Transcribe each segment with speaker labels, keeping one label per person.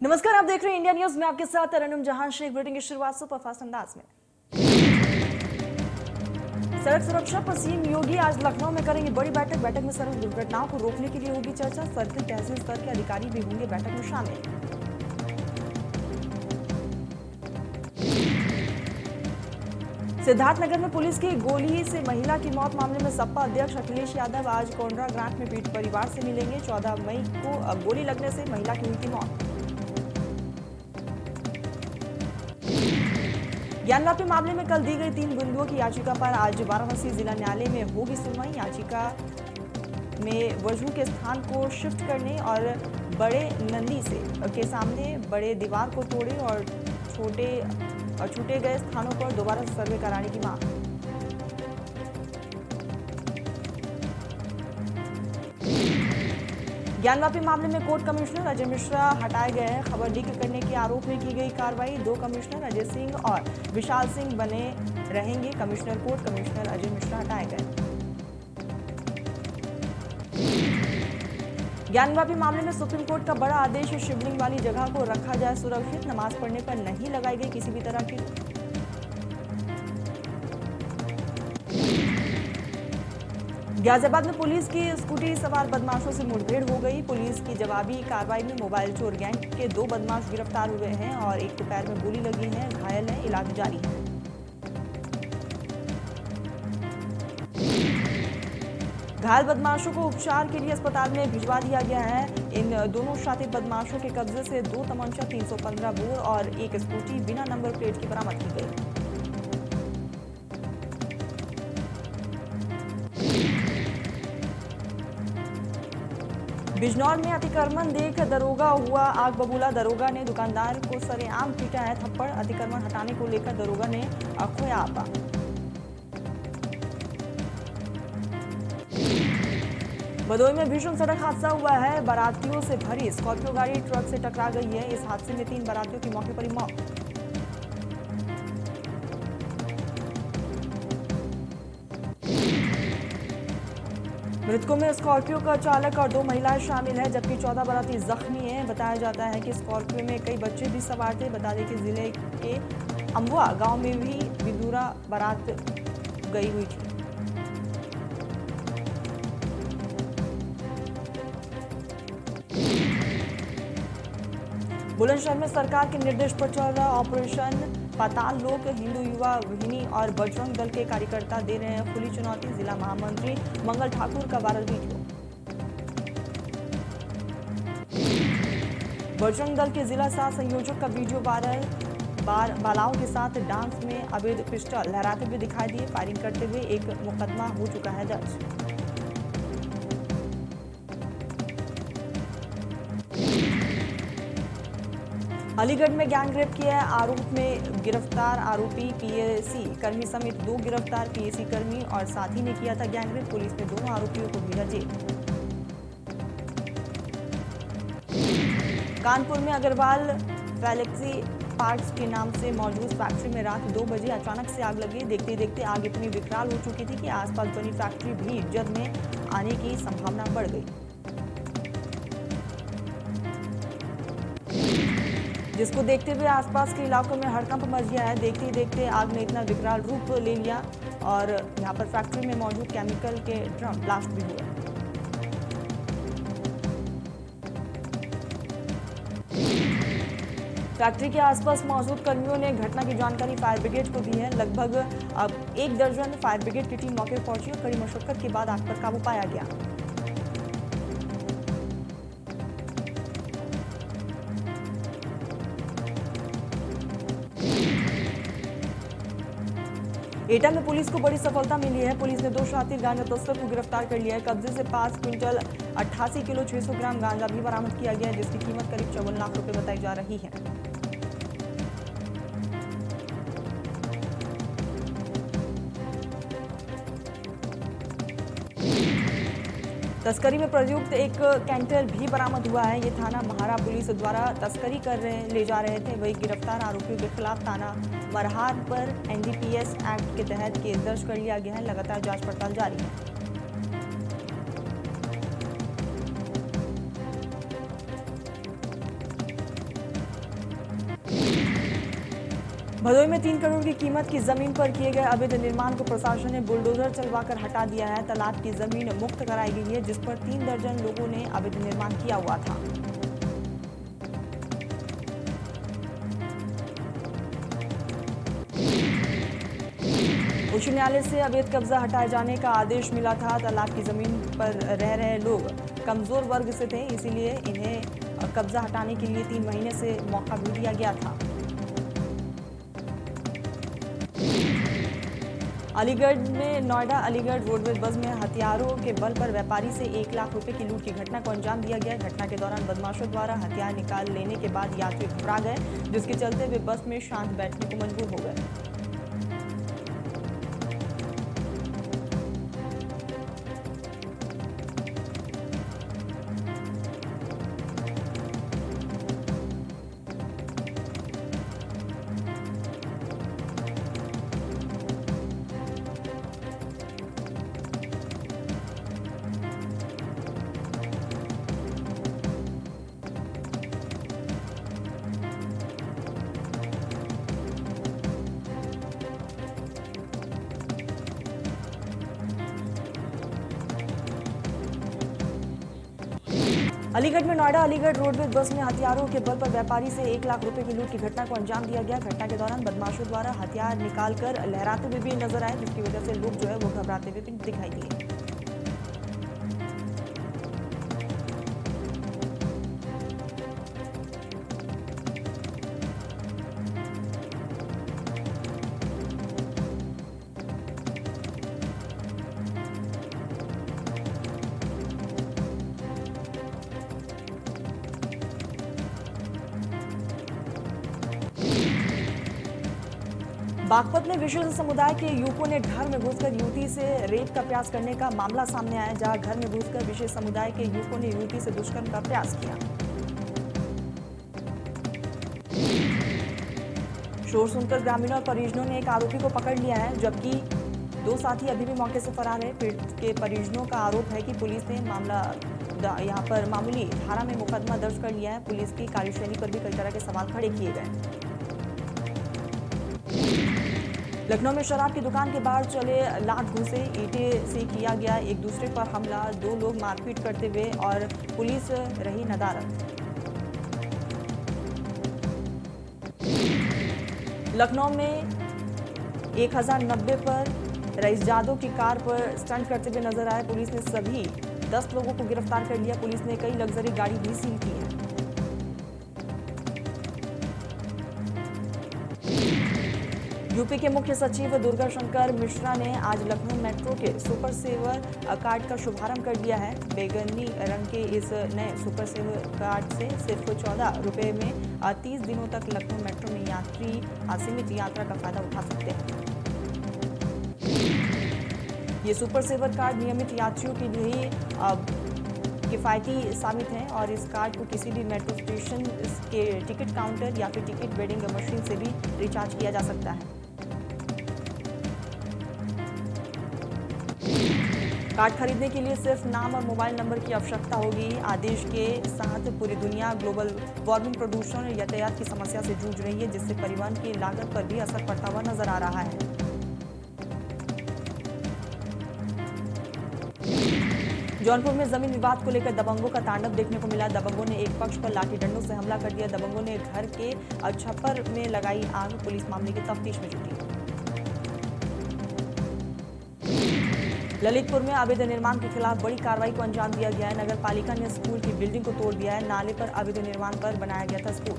Speaker 1: नमस्कार, आप देख रहे हैं इंडिया न्यूज में आपके साथ तरन्नुम जहां। शेख बुलेटिन की शुरुआत सुपरफास्ट अंदाज में। सड़क सुरक्षा पर सीएम योगी आज लखनऊ में करेंगे बड़ी बैठक में सड़क दुर्घटनाओं को रोकने के लिए होगी चर्चा। सर्किल तहसील स्तर के अधिकारी भी होंगे बैठक में शामिल। सिद्धार्थनगर में पुलिस की गोली से महिला की मौत मामले में सपा अध्यक्ष अखिलेश यादव आज कोंडरा ग्रांट में पीड़ित परिवार से मिलेंगे। 14 मई को गोली लगने से महिला की हुई थी मौत। ज्ञानवापी मामले में कल दी गई 3 बिंदुओं की याचिका पर आज वाराणसी जिला न्यायालय में होगी सुनवाई। याचिका में वजू के स्थान को शिफ्ट करने और बड़े नंदी के सामने बड़े दीवार को तोड़े और छूटे गए स्थानों पर दोबारा सर्वे कराने की मांग। ज्ञानवापी मामले में कोर्ट कमिश्नर अजय मिश्रा हटाए गए हैं। खबर लीक करने के आरोप में की गई कार्रवाई। 2 कमिश्नर अजय सिंह और विशाल सिंह बने रहेंगे commissioner court. Commissioner Ajay Mishra हटाए गए। ज्ञानवापी मामले में सुप्रीम कोर्ट का बड़ा आदेश। शिवलिंग वाली जगह को रखा जाए सुरक्षित। नमाज पढ़ने पर नहीं लगाई गई किसी भी तरह की। गाजियाबाद में पुलिस की स्कूटी सवार बदमाशों से मुठभेड़ हो गई। पुलिस की जवाबी कार्रवाई में मोबाइल चोर गैंग के 2 बदमाश गिरफ्तार हुए हैं और एक को पैर में गोली लगी है, घायल है, इलाज जारी है। घायल बदमाशों को उपचार के लिए अस्पताल में भिजवा दिया गया है। इन दोनों शातिर बदमाशों के कब्जे से 2 तमंचा, 315 बोर और एक स्कूटी बिना नंबर प्लेट की बरामद की गई। बिजनौर में अतिक्रमण देख दरोगा हुआ आग बबूला। दरोगा ने दुकानदार को सरेआम पीटा है थप्पड़। अतिक्रमण हटाने को लेकर दरोगा ने खोया आपा। भदोही में भीषण सड़क हादसा हुआ है। बारातियों से भरी स्कॉर्पियो गाड़ी ट्रक से टकरा गई है। इस हादसे में 3 बारातियों की मौके पर ही मौत। मृतकों में स्कॉर्पियो का चालक और 2 महिलाएं शामिल हैं, जबकि 14 बाराती जख्मी हैं। बताया जाता है कि स्कॉर्पियो में कई बच्चे भी सवार थे। बता दें कि जिले के अम्बुआ गांव में भी विदुरा बारात गई हुई थी। बुलंदशहर में सरकार के निर्देश पर चल रहा ऑपरेशन पाताल लोक। हिंदू युवा वाहिनी और बजरंग दल के कार्यकर्ता दे रहे हैं खुली चुनौती। जिला महामंत्री मंगल ठाकुर का वायरल वीडियो। बजरंग दल के जिला सह संयोजक का वीडियो वायरल। बालाओं के साथ डांस में अवैध पिस्टल लहराते हुए दिखाई दिए। फायरिंग करते हुए एक मुकदमा हो चुका है दर्ज। अलीगढ़ में गैंगरेप किया आरोप में गिरफ्तार आरोपी पीएसी कर्मी समेत 2 गिरफ्तार पीएसी कर्मी और साथी ने किया था गैंगरेप। पुलिस ने दोनों आरोपियों को भेजा जेल। कानपुर में अग्रवाल गैलेक्सी पार्ट्स के नाम से मौजूद फैक्ट्री में रात 2 बजे अचानक से आग लगी। देखते देखते आग इतनी विकराल हो चुकी थी कि आसपास बनी फैक्ट्री भी जद में आने की संभावना बढ़ गई, जिसको देखते हुए आसपास के इलाकों में हड़कंप मच गया है। देखते ही देखते आग ने इतना विकराल रूप ले लिया और यहां पर फैक्ट्री में मौजूद केमिकल के ड्रम ब्लास्ट भी हुए। फैक्ट्री के आसपास मौजूद कर्मियों ने घटना की जानकारी फायर ब्रिगेड को दी है। लगभग अब 1 दर्जन फायर ब्रिगेड की टीम मौके पर पहुंची और कड़ी मशक्कत के बाद आग पर काबू पाया गया। एटा में पुलिस को बड़ी सफलता मिली है। पुलिस ने 2 शातिर गांजा तस्कर को गिरफ्तार कर लिया है। कब्जे से 5 क्विंटल 88 किलो 600 ग्राम गांजा भी बरामद किया गया है, जिसकी कीमत करीब 54 लाख रुपए बताई जा रही है। तस्करी में प्रयुक्त एक कैंटर भी बरामद हुआ है। ये थाना महारा पुलिस द्वारा तस्करी ले जा रहे थे। वही गिरफ्तार आरोपियों के खिलाफ थाना मरहार पर एनडीपीएस एक्ट के तहत केस दर्ज कर लिया गया है। लगातार जांच पड़ताल जारी है। भदोई में 3 करोड़ की कीमत की जमीन पर किए गए अवैध निर्माण को प्रशासन ने बुलडोजर चलवाकर हटा दिया है। तालाब की जमीन मुक्त कराई गई है, जिस पर 3 दर्जन लोगों ने अवैध निर्माण किया हुआ था। उच्च न्यायालय से अवैध कब्जा हटाए जाने का आदेश मिला था। तालाब की जमीन पर रह रहे लोग कमजोर वर्ग से थे, इसीलिए इन्हें कब्जा हटाने के लिए 3 महीने से मौका भी दिया गया था। अलीगढ़ में नोएडा अलीगढ़ रोडवेज बस में हथियारों के बल पर व्यापारी से 1 लाख रुपए की लूट की घटना को अंजाम दिया गया। घटना के दौरान बदमाशों द्वारा हथियार निकाल लेने के बाद यात्री घबरा गए, जिसके चलते वे बस में शांत बैठने को मजबूर हो गए। अलीगढ़ में नोएडा अलीगढ़ रोडवेज बस में हथियारों के बल पर व्यापारी से 1 लाख रुपए की लूट की घटना को अंजाम दिया गया। घटना के दौरान बदमाशों द्वारा हथियार निकालकर लहराते हुए भी नजर आए, जिसकी वजह से लोग जो है वो घबराते हुए भी दिखाई दिए। बागपत में विश्व समुदाय के युवकों ने घर में घुसकर युवती से रेप का प्रयास करने का मामला सामने आया, जहां घर में घुसकर विशेष समुदाय के युवकों ने युवती से दुष्कर्म का प्रयास किया। शोर सुनकर ग्रामीणों और परिजनों ने एक आरोपी को पकड़ लिया है, जबकि 2 साथी अभी भी मौके से फरार है। पीड़ित के परिजनों का आरोप है कि पुलिस ने यहां पर मामूली धारा में मुकदमा दर्ज कर लिया है। पुलिस की कार्यशैली पर भी कई तरह के सवाल खड़े किए गए। लखनऊ में शराब की दुकान के बाहर चले लात घूंसे, ईंटें से किया गया एक दूसरे पर हमला, 2 लोग मारपीट करते हुए और पुलिस रही नदारद। लखनऊ में 1090 पर रईस जादव की कार पर स्टंट करते हुए नजर आए। पुलिस ने सभी 10 लोगों को गिरफ्तार कर लिया। पुलिस ने कई लग्जरी गाड़ी भी सील की है। यूपी के मुख्य सचिव दुर्गा शंकर मिश्रा ने आज लखनऊ मेट्रो के सुपर सेवर कार्ड का शुभारंभ कर दिया है। बैगनी रंग के इस नए सुपर सेवर कार्ड से सिर्फ 14 रुपये में 30 दिनों तक लखनऊ मेट्रो में यात्री असीमित यात्रा का फायदा उठा सकते हैं। ये सुपर सेवर कार्ड नियमित यात्रियों के लिए किफ़ायती साबित है और इस कार्ड को किसी भी मेट्रो स्टेशन के टिकट काउंटर या फिर टिकट वेंडिंग मशीन से भी रिचार्ज किया जा सकता है। कार्ड खरीदने के लिए सिर्फ नाम और मोबाइल नंबर की आवश्यकता होगी। आदेश के साथ पूरी दुनिया ग्लोबल वार्मिंग, प्रदूषण और यातायात की समस्या से जूझ रही है, जिससे परिवहन की लागत पर भी असर पड़ता हुआ नजर आ रहा है। जौनपुर में जमीन विवाद को लेकर दबंगों का तांडव देखने को मिला। दबंगों ने एक पक्ष पर लाठी डंडों से हमला कर दिया। दबंगों ने घर के छप्पर में लगाई आग। पुलिस मामले की तफ्तीश में जुटी। ललितपुर में अवैध निर्माण के खिलाफ बड़ी कार्रवाई को अंजाम दिया गया है। नगर पालिका ने स्कूल की बिल्डिंग को तोड़ दिया है। नाले पर अवैध निर्माण पर बनाया गया था स्कूल।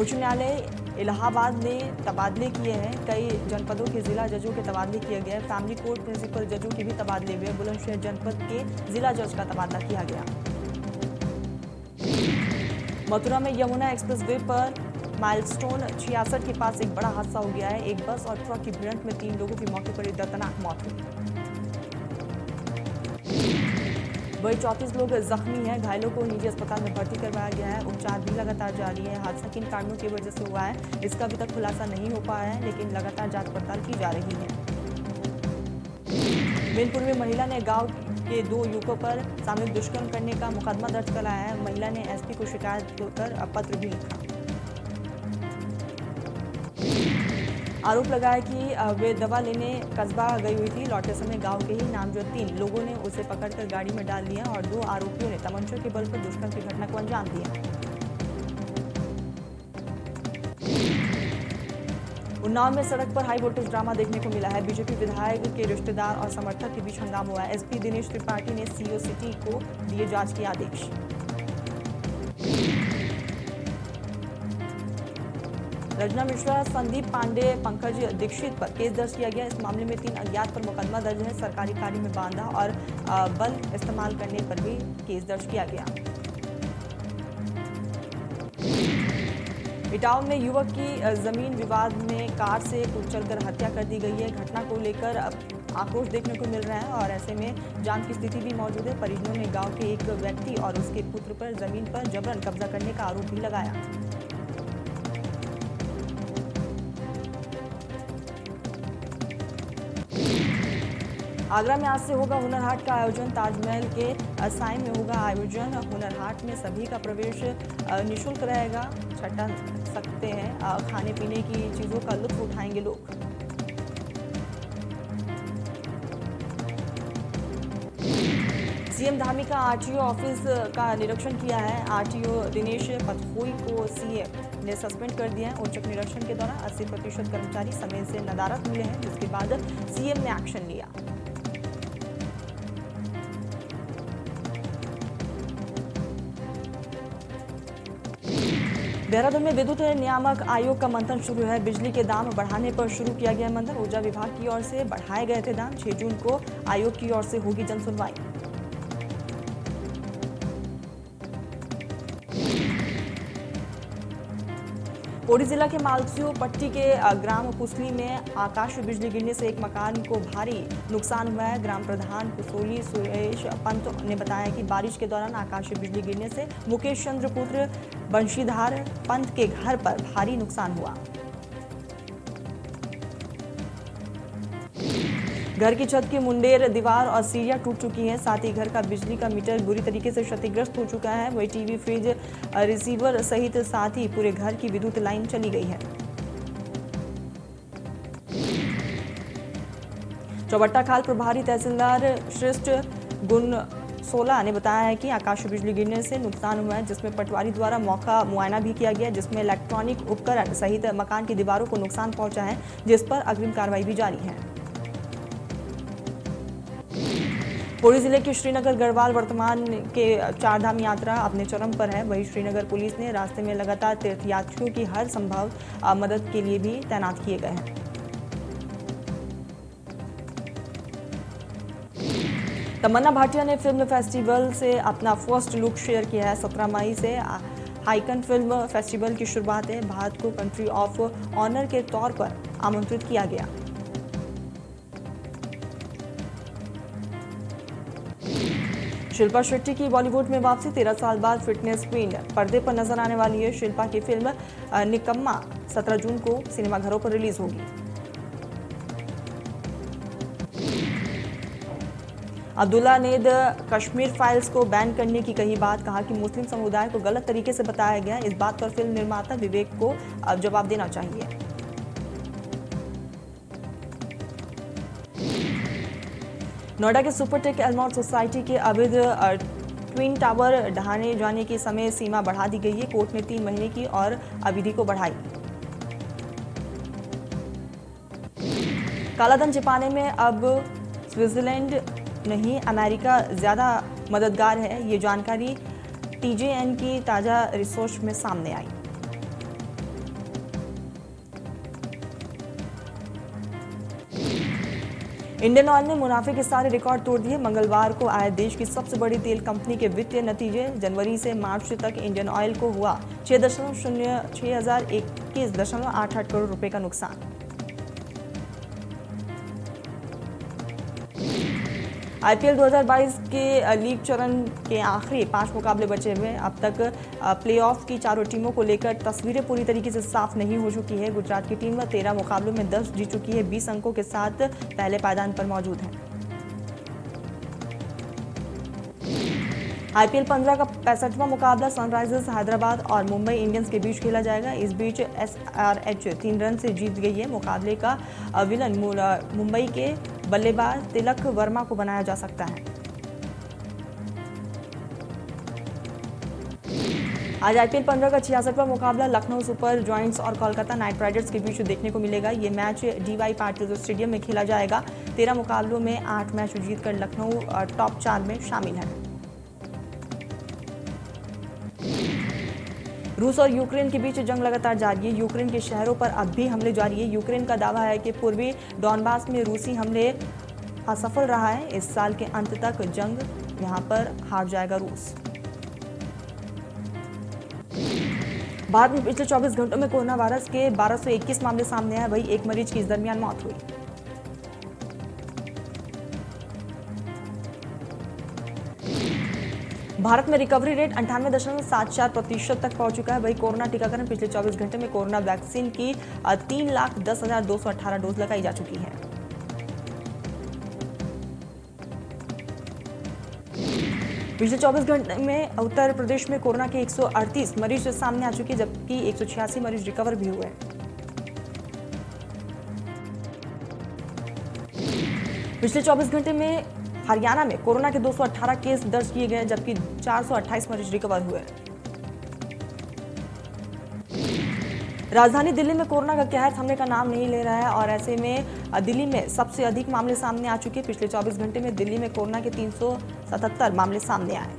Speaker 1: उच्च न्यायालय इलाहाबाद ने तबादले किए हैं। कई जनपदों के जिला जजों के तबादले किए गए। फैमिली कोर्ट प्रिंसिपल जजों के भी तबादले हुए। बुलंदशहर जनपद के जिला जज का तबादला किया गया। मथुरा में यमुना एक्सप्रेसवे पर माइलस्टोन 66 के पास एक बड़ा हादसा हो गया है। एक बस और ट्रक की भिड़ंत में 3 लोगों की मौके पर दर्दनाक मौत हुई। वही 34 लोग जख्मी हैं। घायलों को निजी अस्पताल में भर्ती करवाया गया है। उपचार भी लगातार जारी है। हादसा किन कारणों की वजह से हुआ है, इसका अभी तक खुलासा नहीं हो पाया है, लेकिन लगातार जांच पड़ताल की जा रही है। मैनपुर में महिला ने गांव के 2 युवकों पर सामूहिक दुष्कर्म करने का मुकदमा दर्ज कराया है। महिला ने एसपी को शिकायत कर पत्र भी लिखा। आरोप लगाया कि वे दवा लेने कस्बा गई हुई थी। लौटते समय गांव के ही नामजद 3 लोगों ने उसे पकड़कर गाड़ी में डाल दिया और 2 आरोपियों ने तमंचा के बल पर दुष्कर्म की घटना को अंजाम दिया। उन्नाव में सड़क पर हाई वोल्टेज ड्रामा देखने को मिला है। बीजेपी विधायक के रिश्तेदार और समर्थक के बीच हंगामा हुआ है। एसपी दिनेश त्रिपाठी ने सीओ सिटी को दिए जांच के आदेश। रजना मिश्रा, संदीप पांडे, पंकज दीक्षित पर केस दर्ज किया गया। इस मामले में 3 अज्ञात पर मुकदमा दर्ज है। सरकारी कार्य में बांधा और बल इस्तेमाल करने पर भी केस दर्ज किया गया। इटावा में युवक की जमीन विवाद में कार से कुचलकर हत्या कर दी गई है। घटना को लेकर आक्रोश देखने को मिल रहा है और ऐसे में जान की स्थिति भी मौजूद है। परिजनों ने गांव के एक व्यक्ति और उसके पुत्र पर जमीन पर जबरन कब्जा करने का आरोप भी लगाया। आगरा में आज से होगा हुनर हाट का आयोजन। ताजमहल के साय में होगा आयोजन। हुनर हाट में सभी का प्रवेश निःशुल्क रहेगा। छठा सकते हैं, खाने पीने की चीजों का लुत्फ उठाएंगे लोग। सीएम धामी का आरटीओ ऑफिस का निरीक्षण किया है। आरटीओ दिनेश पथोई को सीएम ने सस्पेंड कर दिया है। औचक निरीक्षण के दौरान 80% कर्मचारी समय से नदारद मिले हैं, जिसके बाद सीएम ने एक्शन लिया। देहरादून में विद्युत नियामक आयोग का मंथन शुरू है। बिजली के दाम बढ़ाने पर शुरू किया गया मंथन। ऊर्जा विभाग की ओर से बढ़ाए गए थे दाम। 6 जून को आयोग की ओर से होगी जन सुनवाई। पौड़ी जिला के मालसियो पट्टी के ग्राम पुसली में आकाशीय बिजली गिरने से एक मकान को भारी नुकसान हुआ है। ग्राम प्रधान कुसोली सुरेश पंत ने बताया कि बारिश के दौरान आकाशीय बिजली गिरने से मुकेश चंद्र पुत्र बंशीधार पंत के घर पर भारी नुकसान हुआ। घर की छत की मुंडेर, दीवार और सीढ़ियां टूट चुकी हैं। साथ ही घर का बिजली का मीटर बुरी तरीके से क्षतिग्रस्त हो चुका है। वही टीवी, फ्रिज, रिसीवर सहित साथ ही पूरे घर की विद्युत लाइन चली गई है। चौबट्टा खाल प्रभारी तहसीलदार श्रेष्ठ गुण 16 ने बताया है कि आकाशीय बिजली गिरने से नुकसान हुआ है, जिसमें पटवारी द्वारा मौका मुआयना भी किया गया, जिसमें इलेक्ट्रॉनिक उपकरण सहित मकान की दीवारों को नुकसान पहुंचा है, जिस पर अग्रिम कार्रवाई भी जारी है। पौड़ी जिले के श्रीनगर गढ़वाल वर्तमान के चारधाम यात्रा अपने चरम पर है। वहीं श्रीनगर पुलिस ने रास्ते में लगातार तीर्थयात्रियों की हर संभव मदद के लिए भी तैनात किए गए हैं। तमन्ना भाटिया ने फिल्म फेस्टिवल से अपना फर्स्ट लुक शेयर किया है। 17 मई से हाइकन फिल्म फेस्टिवल की शुरुआत है। भारत को कंट्री ऑफ ऑनर के तौर पर आमंत्रित किया गया। शिल्पा शेट्टी की बॉलीवुड में वापसी। 13 साल बाद फिटनेस क्वीन पर्दे पर नजर आने वाली है। शिल्पा की फिल्म निकम्मा 17 जून को सिनेमाघरों पर रिलीज होगी। अब्दुल्ला ने कश्मीर फाइल्स को बैन करने की कही बात। कहा कि मुस्लिम समुदाय को गलत तरीके से बताया गया। इस बात पर फिल्म निर्माता विवेक को अब जवाब देना चाहिए। नोएडा के सुपरटेक एलमोर सोसाइटी के अवैध ट्विन टावर ढहाने जाने की समय सीमा बढ़ा दी गई है। कोर्ट ने 3 महीने की और अवधि को बढ़ाई। कालाधन छिपाने में अब स्विट्जरलैंड नहीं, अमेरिका ज्यादा मददगार है। ये जानकारी TJN की ताजा रिसर्च में सामने आई। इंडियन ऑयल ने मुनाफे के सारे रिकॉर्ड तोड़ दिए। मंगलवार को आए देश की सबसे बड़ी तेल कंपनी के वित्तीय नतीजे। जनवरी से मार्च तक इंडियन ऑयल को हुआ 6,021.88 करोड़ रुपए का नुकसान। IPL 2022 के लीग चरण के आखिरी 5 मुकाबले बचे हुए। अब तक प्लेऑफ की चारों टीमों को लेकर तस्वीरें पूरी तरीके से साफ नहीं हो चुकी है। गुजरात की टीम 13 मुकाबलों में 10 जीत चुकी है, 20 अंकों के साथ पहले पायदान पर मौजूद है। IPL 15 का 65वां मुकाबला सनराइजर्स हैदराबाद और मुंबई इंडियंस के बीच खेला जाएगा। इस बीच SRH 3 रन से जीत गई है। मुकाबले का विलन मुंबई के बल्लेबाज तिलक वर्मा को बनाया जा सकता है। आज IPL 15 का 66वां मुकाबला लखनऊ सुपर जॉयंट्स और कोलकाता नाइट राइडर्स के बीच देखने को मिलेगा। ये मैच DY पाटिल स्टेडियम में खेला जाएगा। 13 मुकाबलों में 8 मैच जीतकर लखनऊ टॉप 4 में शामिल है। रूस और यूक्रेन के बीच जंग लगातार जारी है। यूक्रेन के शहरों पर अब भी हमले जारी है। यूक्रेन का दावा है कि पूर्वी डॉनबास में रूसी हमले असफल रहा है। इस साल के अंत तक जंग यहां पर हार जाएगा रूस। भारत में पिछले 24 घंटों में कोरोना वायरस के 1221 मामले सामने आए। वहीं एक मरीज की इस दरमियान मौत हुई। भारत में रिकवरी रेट 98.74% तक पहुंच चुका है। वहीं कोरोना टीकाकरण पिछले 24 घंटे में कोरोना वैक्सीन की 3,10,218 डोज लगाई जा चुकी है। पिछले 24 घंटे में उत्तर प्रदेश में कोरोना के 138 मरीज सामने आ चुके हैं, जबकि 186 मरीज रिकवर भी हुए। पिछले 24 घंटे में हरियाणा में कोरोना के 218 केस दर्ज किए गए, जबकि 428 मरीज रिकवर हुए। राजधानी दिल्ली में कोरोना का कहर थमने का नाम नहीं ले रहा है और ऐसे में दिल्ली में सबसे अधिक मामले सामने आ चुके। पिछले 24 घंटे में दिल्ली में कोरोना के 377 मामले सामने आए।